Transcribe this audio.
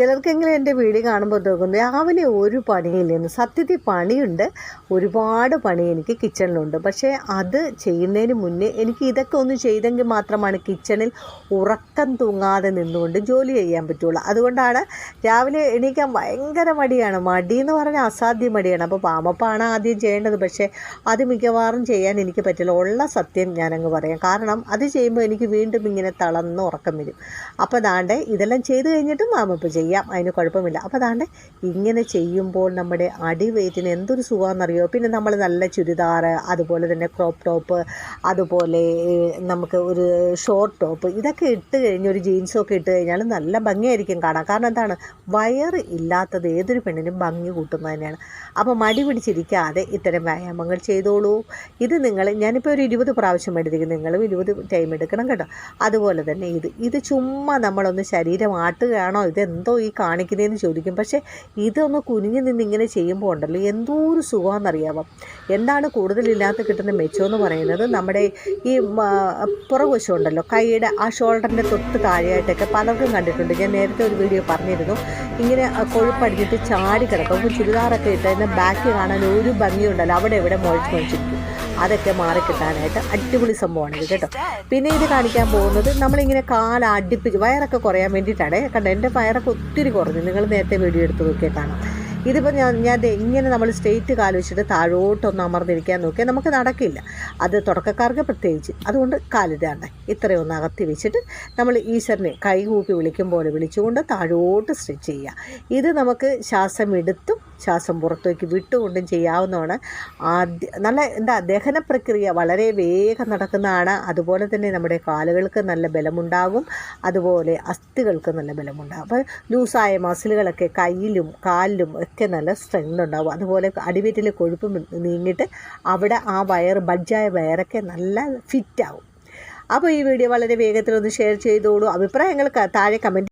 ചിലർക്കെങ്കിലും എൻ്റെ വീഡിയോ കാണുമ്പോൾ തോന്നും രാവിലെ ഒരു പണിയില്ലെന്ന്. സത്യത്തിൽ പണിയുണ്ട്, ഒരുപാട് പണി എനിക്ക് കിച്ചണിലുണ്ട്. പക്ഷേ അത് ചെയ്യുന്നതിന് മുന്നേ എനിക്ക് ഇതൊക്കെ ഒന്ന് ചെയ്തെങ്കിൽ മാത്രമാണ് കിച്ചണിൽ ഉറക്കം തൂങ്ങാതെ നിന്നുകൊണ്ട് ജോലി ചെയ്യാൻ പറ്റുള്ളൂ. അതുകൊണ്ടാണ് രാവിലെ എണീക്കാൻ ഭയങ്കര മടിയാണ്. മടിയെന്ന് പറഞ്ഞാൽ അസാധ്യ മടിയാണ്. അപ്പോൾ പാമപ്പാണ് ആദ്യം ചെയ്യേണ്ടത്. പക്ഷേ അത് മിക്കവാറും ചെയ്യാൻ എനിക്ക് പറ്റില്ല. ഉള്ള സത്യം ഞാനങ്ങ് പറയാം. കാരണം അത് ചെയ്യുമ്പോൾ എനിക്ക് വീണ്ടും ഇങ്ങനെ തളർന്ന് ഉറക്കം വരും. അപ്പോൾ ദാണ്ടെ ഇതെല്ലാം ചെയ്ത് കഴിഞ്ഞിട്ടും മാമപ്പ് ചെയ്യാം, അതിന് കുഴപ്പമില്ല. അപ്പോൾ ദാണ്ടെ ഇങ്ങനെ ചെയ്യുമ്പോൾ നമ്മുടെ അടി വെയിറ്റിന് എന്തൊരു സുഖമാണെന്നറിയോ. പിന്നെ നമ്മൾ നല്ല ചുരിദാറ്, അതുപോലെ തന്നെ ക്രോപ്പ് ടോപ്പ്, അതുപോലെ നമുക്ക് ഒരു ഷോർട്ട് ടോപ്പ്, ഇതൊക്കെ ഇട്ട് കഴിഞ്ഞ് ഒരു ജീൻസൊക്കെ ഇട്ട് കഴിഞ്ഞാൽ നല്ല ഭംഗിയായിരിക്കും കാണാൻ. കാരണം എന്താണ്, വയറ് ഇല്ലാത്തത് ഏതൊരു പെണ്ണിനും ഭംഗി കൂട്ടുന്നത് തന്നെയാണ്. അപ്പോൾ മടി പിടിച്ചിരിക്കാതെ ഇത്തരം വ്യായാമങ്ങൾ ചെയ്തോളൂ. ഇത് ഞാനിപ്പോൾ ഒരു 20 പ്രാവശ്യം എടുത്തിരിക്കും, നിങ്ങളും 20 ടൈം എടുക്കണം കേട്ടോ. അതുപോലെ തന്നെ ഇത് ചുമ്മാ നമ്മളൊന്ന് ശരീരം ആട്ടുകയാണോ, ഇതെന്തോ ഈ കാണിക്കുന്നതെന്ന് ചോദിക്കും. പക്ഷേ ഇതൊന്ന് കുനിഞ്ഞ് നിന്ന് ഇങ്ങനെ ചെയ്യുമ്പോൾ ഉണ്ടല്ലോ എന്തോ ഒരു സുഖമാണെന്നറിയാമോ. എന്താണ് കൂടുതലില്ലാത്ത കിട്ടുന്ന മെച്ചമെന്ന് പറയുന്നത്, നമ്മുടെ ഈ പുറകുവശം ഉണ്ടല്ലോ, കൈയുടെ ആ ഷോൾഡറിൻ്റെ തൊട്ട് താഴെയായിട്ടൊക്കെ പലർക്കും കണ്ടിട്ടുണ്ട്. ഞാൻ നേരത്തെ ഒരു വീഡിയോ പറഞ്ഞിരുന്നു, ഇങ്ങനെ കൊഴുപ്പടിഞ്ഞിട്ട് ചാടി കിടക്കും. അപ്പോൾ ചുരിദാറൊക്കെ ഇട്ട് അതിൻ്റെ ബാക്ക് കാണാൻ ഒരു ഭംഗിയുണ്ടല്ലോ, അവിടെ എവിടെ മുഴച്ചിരിക്കും. അതൊക്കെ മാറിക്കിട്ടാനായിട്ട് അടിപൊളി സംഭവമാണിത് കേട്ടോ. പിന്നെ ഇത് കാണിക്കാൻ പോകുന്നത് നമ്മളിങ്ങനെ അടുപ്പിച്ച് വയറൊക്കെ കുറയാൻ വേണ്ടിയിട്ടാണ്. കണ്ടോ, എൻ്റെ വയറൊക്കെ ഒത്തിരി കുറഞ്ഞു. നിങ്ങൾ നേരത്തെ വീഡിയോ എടുത്ത് നോക്കിയാൽ കാണാം. ഇതിപ്പോൾ ഞാൻ ഇങ്ങനെ നമ്മൾ സ്ട്രെയിറ്റ് കാല് വെച്ചിട്ട് താഴോട്ടൊന്ന് അമർന്നിരിക്കാൻ നോക്കിയാൽ നമുക്ക് നടക്കില്ല. അത് തുടക്കക്കാർക്ക് പ്രത്യേകിച്ച്. അതുകൊണ്ട് കാലിതാണ്ട് ഇത്രയൊന്ന് അകത്തി വെച്ചിട്ട് നമ്മൾ ഈശ്വരനെ കൈകൂപ്പി വിളിക്കും പോലെ വിളിച്ചുകൊണ്ട് താഴോട്ട് സ്ട്രെച്ച് ചെയ്യുക. ഇത് നമുക്ക് ശ്വാസം എടുത്തും ശ്വാസം പുറത്തേക്ക് വിട്ടുകൊണ്ടും ചെയ്യാവുന്നതാണ്. നല്ല ദഹന പ്രക്രിയ വളരെ വേഗം നടക്കുന്നതാണ്. അതുപോലെ തന്നെ നമ്മുടെ കാലുകൾക്ക് നല്ല ബലമുണ്ടാകും, അതുപോലെ അസ്ഥികൾക്ക് നല്ല ബലമുണ്ടാകും. അപ്പോൾ ലൂസായ മസിലുകളൊക്കെ കയ്യിലും കാലിലും ഒക്കെ നല്ല സ്ട്രെങ്ത് ഉണ്ടാകും. അതുപോലെ അടിവയറ്റിലെ കൊഴുപ്പ് നീങ്ങിയിട്ട് അവിടെ ആ ബഡ്ജായ വയറൊക്കെ നല്ല ഫിറ്റാകും. അപ്പോൾ ഈ വീഡിയോ വളരെ വേഗത്തിലൊന്ന് ഷെയർ ചെയ്തോളൂ. അഭിപ്രായങ്ങൾ താഴെ കമൻറ്റ്